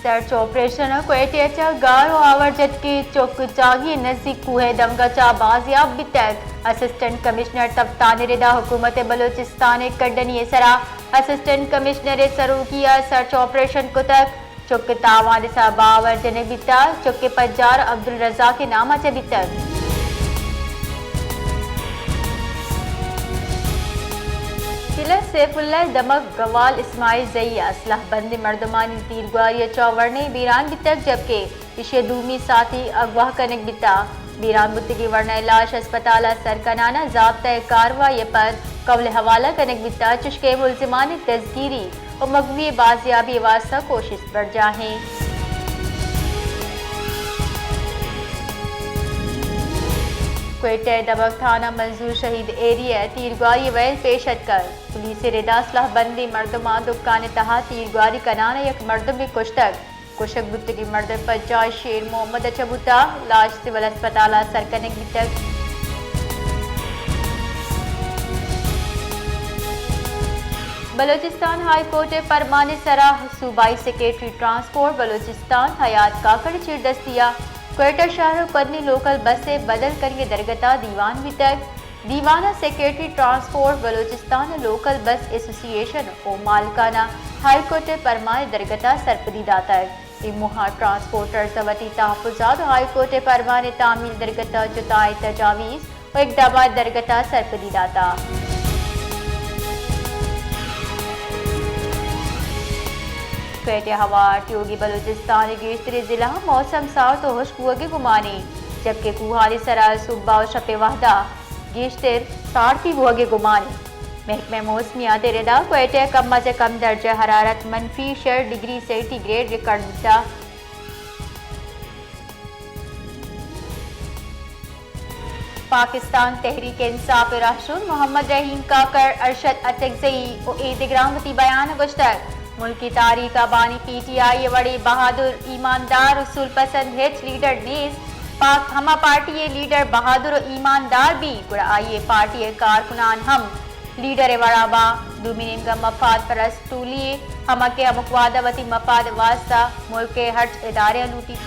search operation कोयटेचा गारो आवर्जत के चौक चागी नजदीक कुए दमगचा बाजियाब बितक असिस्टेंट कमिश्नर तफ्तान रिदा हुकूमत बलोचिस्तान कड्डनी सरा असिस्टेंट कमिश्नर सरूकिया सर्च ऑपरेशन कुतक चौक तावान सा बावर्जन बिता चौक पज्जार अब्दुल रजा के नामा चे बितक किला सैफुल्लाह दमक गवाल इस्माइल जैया असलाह बंद मर्दमानी तीरगुआरी चौवरने बीरान बितक जबकि इशे दूमी साथी अगवा कनक बिता बीरान बुत्ती वरना लाश अस्पताल सरकनाना ज़ाब्ता कार्रवाई पर कबल हवाला कनक बिता चुश्के मुलजिमान तस्कीरी और मगवी बाजियाबी वास्ता कोशिश बढ़ जाहें क्वेटे दबक थाना मंजूर शहीद एरिया तीरगुआरी वैल पेशत कर पुलिस रिदासलाह बंदी मर्दमा दुकान तहा तीरगुआरी कनाना एक मर्द में कुशक बुत्तगी मर्द पंचायत शेर मोहम्मद अचबुता लाश सिविल अस्पताल सरकनक बितक बलोचिस्तान हाई कोर्ट फरमान सराह सूबाई सेक्रेटरी ट्रांसपोर्ट बलोचिस्तान हयात काकड़ चिर दस्तिया क्वेटा शहर पदनी लोकल बस से बदल कर ये दरगता दीवान बितक दीवाना secretary transport Balochistan local bus association ओ मालकाना हाई कोर्ट फरमान दरगता सरपदी दातक इमुहा ट्रांसपोर्टर सवती तहफुजात हाई कोर्ट फरमान तामील दरगता जुताए तजावीज और इकदामात दरगता सरपदी दाता क्वेटे हवा ट्योगी बलूचिस्तान गेश्तरी जिला मौसम सार तो खुशबुए गुमाने जबकि कुहारी सराय सुब्बा और शपे वाहदा गेश्तर तारती बुगे गुमाने महकमे मौसमियात रेदा क्वेटे कम से कम दर्जा हरारत -6 डिग्री सेंटीग्रेड रिकॉर्ड किया पाकिस्तान तहरीक इंसाफ राशून मोहम्मद रहीम काकर अरशद अतकजई और एदिग्रामती बयान गुश्तर मुल्की तारीख बानी पीटीआई बड़ी बहादुर ईमानदार उसूल पसंद हिच लीडर नेज पाक हमा पार्टी लीडर बहादुर ईमानदार भी गुड़ा आइए पार्टी कारकुनान हम लीडर वड़ाबा दुमिन का मफाद परस्त टूलिए हमा के अमुकवादावती मफाद वास्ता मुल्क के हट इदारे लूटी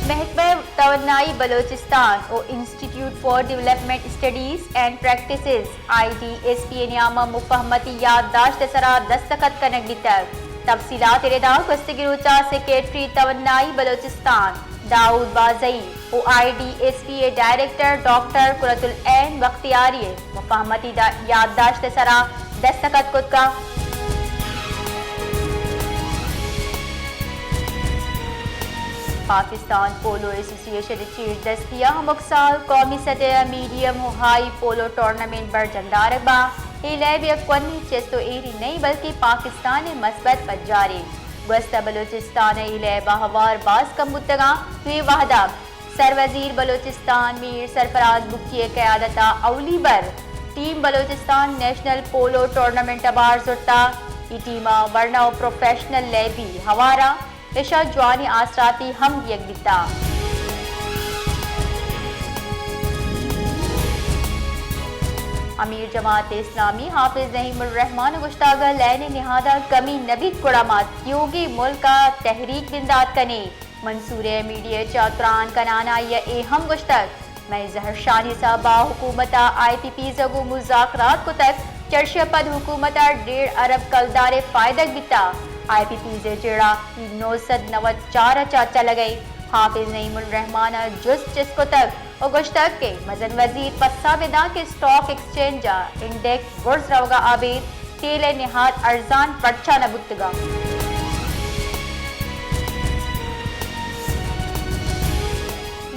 महकमा तवन्नाई बलोचिस्तान और institute for development studies and practices IDSP नियामा मुफहमती याददाश्त सरा दस्तखत कनक बितक तफसीलात रेदा गस्तगिरुचा सेक्रेटरी तवन्नाई बलोचिस्तान दाऊद बाजई और IDSP डायरेक्टर डॉक्टर कुरतुल ऐन बख्तियारी मुफहमती याददाश्त सरा दस्तखत कुत का पाकिस्तान पोलो एसोसिएशन चीर दस्तिया मकसाल कौमी सतह मीडियम हाई पोलो टूर्नामेंट बर जंदारबा इलेबियनी चेस्तो एरी नहीं बल्कि पाकिस्तान मस्बत पजारे वस्ता बलोचिस्तान इलेबा हवार बाज कमुतगा हुए वाहदा सरवजीर बलोचिस्तान मीर सरफराज बुकी क़यादता अवली बर team Balochistan national polo tournament अबार जुटा ई टीमा वर्ना प्रोफेशनल लेबी हवारा इशा जवानी आसराती हम यकदिता अमीर जमात इस्लामी हाफिज नहीमुर रहमान गुश्तागा लैने निहादा कमी नबी कुड़ामात योगी मुल्क का तहरीक बिंदात कने मंसूर मीडिया चातरान कनाना या एहम गुश्तक मैं जहर शानी साहबा हुकूमता IPP जगू मुज़ाकरात को तक चर्चा पद हुकूमता 1.5 अरब कलदारे फायदक बिता IPP से जेड़ा 994 चाचा लगाई हाफिज नईमुल रहमान जुस जिसको तक और गुश्तक के मजन वजीर पस्सा बिदा के स्टॉक एक्सचेंज इंडेक्स गुर्ज रवगा आबिद तेले निहात अर्जान पर्चा नबुतगा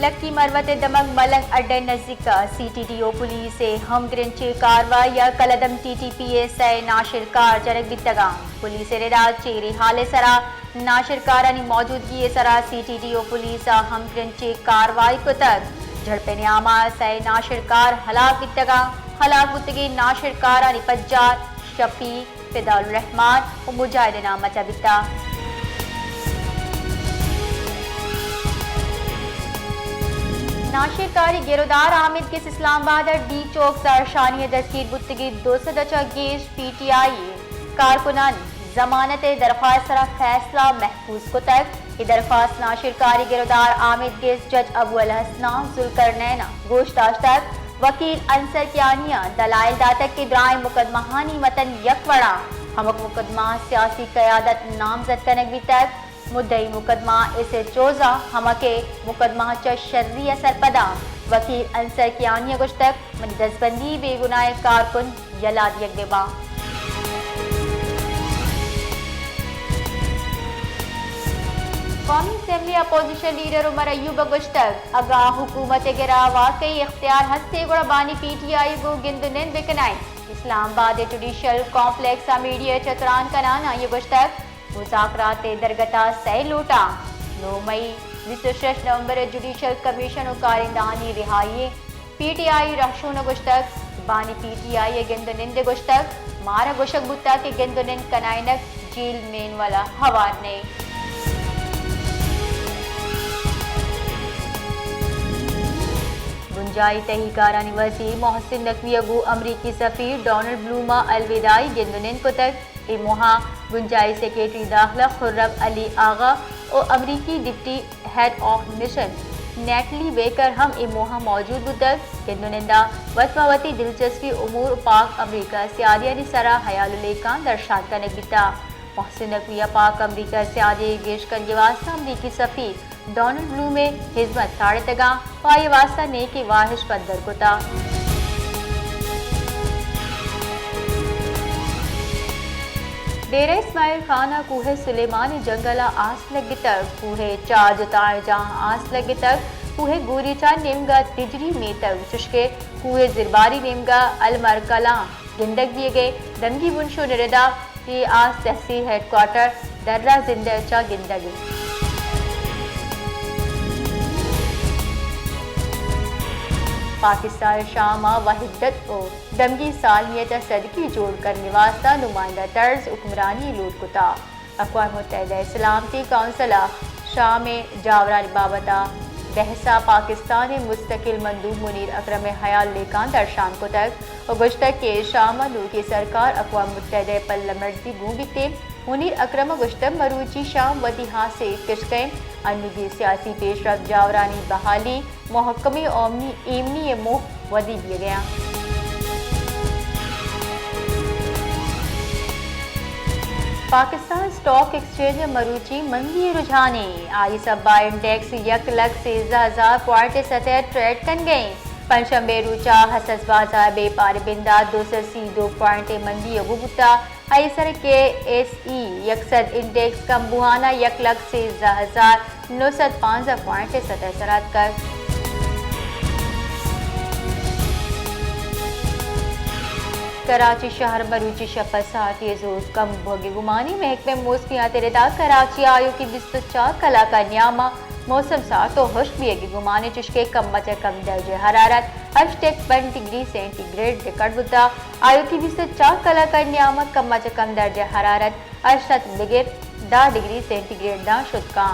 लक्की मरवत दमक मलंग अड्डे नजदीक CTTO पुलिस से हम ग्रंचे कार्रवाई या कलदम TTPSI नाशिर कार जनक बितगा पुलिस रेराज चेरी हाले सरा नाशिर कारनी मौजूदगी सरा CTTO पुलिस हम ग्रंचे कार्रवाई को तक झड़पे न्यामा सै नाशिर कार हलाक बितगा हलाक बुतगी नाशिर कारनी पज्जार शफीक फिदाउल रहमान और मुजाहिद नामा चबिता नाशिर कारी गिरदार आमिद के इस्लाम आबाद डी चौक सरशानी दस्तगीर बुतगी 200 गेश PTI कारकुनान जमानत दरख्वास्त सरा फैसला महफूज को तक ये दरख्वास्त नाशिर कारी गिरदार आमिद गेस जज अबुल हसना जुल्करनैना गोश्ताश तक वकील अंसर कियानिया दलाइल दातक के द्राय मुकदमाहानी मतन यकवड़ा हमक मुकदमा सियासी क़यादत नामजद कनगवी तक मुद्दई मुकदमा इसे चोजा हमके मुकदमा च शर्री सरपदा वकील अंसर कियानिया गुश्तक मनी दसबंदी बेगुनाह कारकुन यलाद यकबा कौमी assembly opposition leader Omar Ayub गुश्तक अगा हुकूमत गिरा वाकई इख्तियार हस्ते गुड़ा बानी PTI को गिंदनिन बिकनाई इस्लामाबाद जुडिशल कॉम्प्लेक्स मीडिया चतरान कनाना ये गुश्तक मुज़ाकरात दरगता सही लूटा 9 मई 26 नवंबर जुडिशल कमीशन कारिंदानी रिहाई PTI रशून गुश्तक बानी PTI गिंदनिंद गुश्तक मारा गुशक बुत्ता के गिंदनिन कनाइनक जेल मेन वाला हवार ने गुंजाई तहकीकारानी वज़ीर मोहसिन नकवी अगू अमरीकी सफ़ीर डोनाल्ड ब्लूमा अलविदाई गिंदनिन को तक इमोहा गुंजाई सेक्रेटरी दाखिला खुर्रम अली आगा और अमरीकी deputy head of mission neatly baker हम इमोहा मौजूद बुतक गिंदनिंदा वतवावती दिलचस्पी उमूर पाक अमरीका सियादियानी सरा हयालुलेकान दर्शात का नगीता मोहसिन नकवी पाक अमरीका सियादी गेश कर वास्ता अमरीकी सफ़ीर डोनाल्ड ब्लू में हिजमत साढ़े तगा वाई वास्ता ने की वाहिश पद्दर कुता डेरा इस्माइल खाना कूहे सुलेमानी जंगला आस लगी तक कूहे चार जुताए जहाँ आस लगी तक कूहे गोरीचा नेमगा तिजरी में तक चुशके कूहे जिरबारी नेमगा अलमरकला गिंदक दिए गए दमगी बुनशो निरदा की आस तहसील हेडक्वार्टर दर्रा जिंदचा गिंदगी पाकिस्तान शामा वहिदत और दमगी सालमियत सदकी जोड़ करने वास्ता नुमाइंदा तर्ज हुक्मरानी लूट कुता अक़वाम मुत्तहिदा सलामती कौंसला शाम जावरानी बाबता बहसा पाकिस्तान मुस्तकिल मंदूब मुनीर अकरम हयाल लेकान दर्शान को तक और गुश्तक के शाम की सरकार अक़वाम मुत्तहिदा पल्ला मर्जी भूबिते मुनीर अकरम गुश्तक मरूची शाम वदिहा से किश्कें अनुगी सियासी पेशरफ जावरानी बहाली महकमी एमनी मोह वदी दिया गया पाकिस्तान स्टॉक एक्सचेंज मरूची मंदी रुझाने आई सब्बा इंडेक्स 1,13,000 पॉइंट सतह ट्रेड कर गए पंचम्बे रुचा हसस बाजार बेपार बिंदा 202 पॉइंट मंदी अबूबुता आईसर के SE यकसद इंडेक्स कम्बुहाना 1,13,905 पॉइंट सतह सरात कर कराची शहर मरूची शपथ साथी जोर कम भोगी गुमानी महकमे मौसमियात रिदा कराची आयो की 24 कला का न्यामा मौसम सा तो हुश भी गुमाने चुशके कम बचा कम दर्जे हरारत #1 डिग्री सेंटीग्रेड रिकॉर्ड बुद्धा आयो की 24 कला का न्यामा कम बचा कम दर्जे हरारत 8 डिग्री सेंटीग्रेड ना शुद्ध का